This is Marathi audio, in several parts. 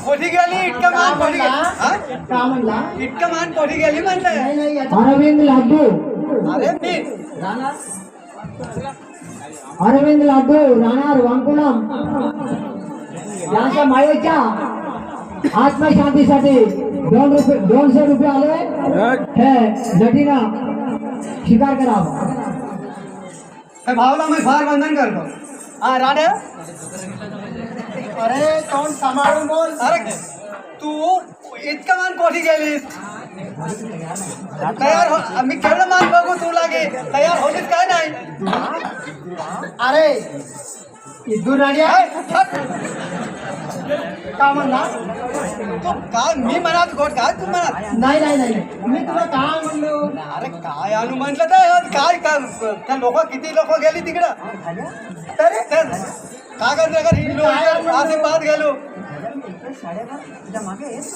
कोठी गेली इतका मान कोठी गेली का म्हणला इतका मान कोठी गेली म्हणलं नाही नाही अरविंद लाडू अरे मी अरविंद लाडू राहणार वांकुलम यांच्या मायेच्या आत्मशांतीसाठी 200 रुपये आले हे नटीनं स्वीकार करावा. त्या भावला मी फार बंधन करतो. हा राणे अरे तोंड सांभाळून बोल. अरे तू इतका मान कोठी गेलीस तयार हो मी केवढं मान बघू तू लागे तयार होलीस काय नाही. अरे इदू राणी का म्हणला तू काय मी म्हणत गोट काय तू म्हणत नाही नाही नाही मी तुला काय म्हणलो. अरे काय आणू म्हटलं तर काय त्या लोक किती लोक गेली तिकडं अरे काय करते हिंडलो आशीर्वाद गेलो.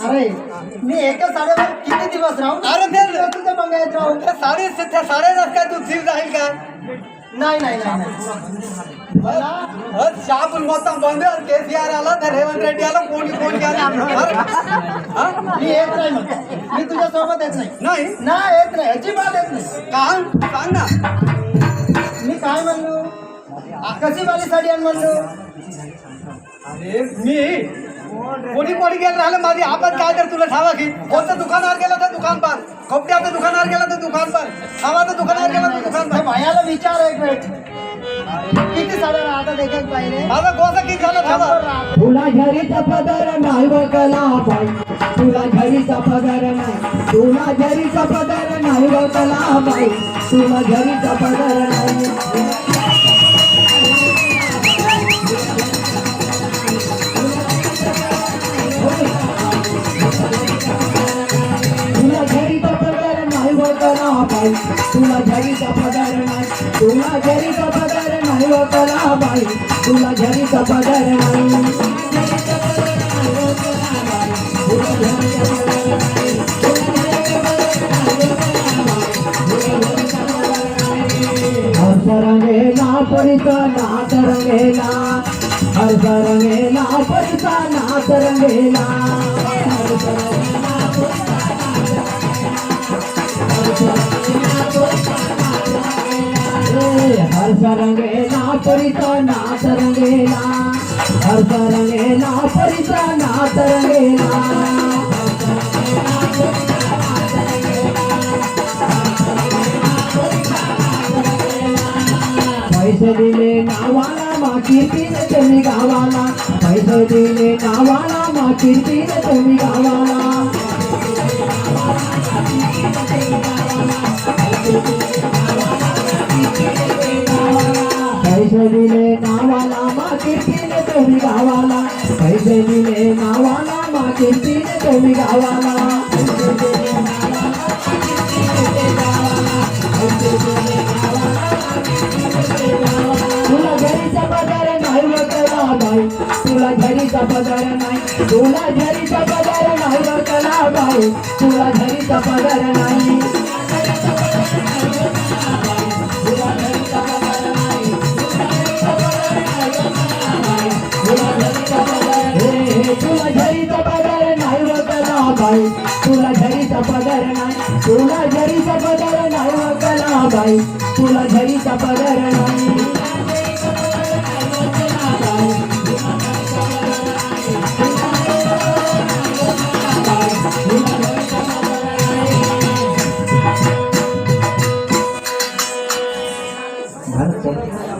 अरे मी एका साड्यावर किती दिवस राहू. अरे ते तुझं बघायचं राहू. त्या साडे काय तू जीव जाईल का नाही नाही नाही नाही मला షాపులు మొత్తం బంద్ కేసీఆర్ आला तर रेवंत रेड्डी आला कोण कोण मी येत नाही मग मी तुझ्या सोबत येत नाही. नाही नाही येत नाही अजिबात येत नाही. काम सांग ना मी काय म्हणलो कशी वाली साडी आण म्हणलो. अरे मी कोणी कोणी गेलं राहिलं माझी आपण काय तर तुला ठावा की कोणतं दुकानावर गेलं तर दुकान पार कपड्याचं दुकानावर गेलं तर दुकान पार खावाचं दुकानावर गेलं तर दुकान त्या पार. भैयाला विचार एक वेळ किती साड्या राहतात एक एक बाईने. माझा गोसा किती झाला ठावा तुला झरीचा पदर नाही वकला बाई तुला झरीचा पदर नाही तुला झरीचा पदर नाही वकला बाई तुला झरीचा पदर नाही. तुला झरीचा पदर नाही वकला बाई तुला झरीचा पदर नाही तुला झरीचा पदर नाही वकला बाई तुला झरीचा पदर नाही. हर्ष रंगेला परित नाच रंगेला हर्ष रंगेला परित नाच रंगेला हर्ष रंगेला परित नाच रंगेला हर्ष रंगेला परित नाच रंगेला. पैसे दिले नावाला मा कीर्तीने तुम्ही गावाला पैसे दिले नावाला मा कीर्तीने तुम्ही गावाला. पैसे दिले नावाला मा कीर्तीने तुम्ही गावाला पैसे दिले नावाला मा कीर्तीने तुम्ही गावाला. तुला झरीचा पदर नाही वकला बाई तुला झरीचा पदर नाही तुला झरीचा पदर नाही वकला बाई तुला झरीचा पदर नाही. तुला झरीचा पदर नाही वकला बाई तुला झरीचा पदर नाही तुला झरीचा पदर नाही वकला बाई तुला झरीचा पदर नाही. भारत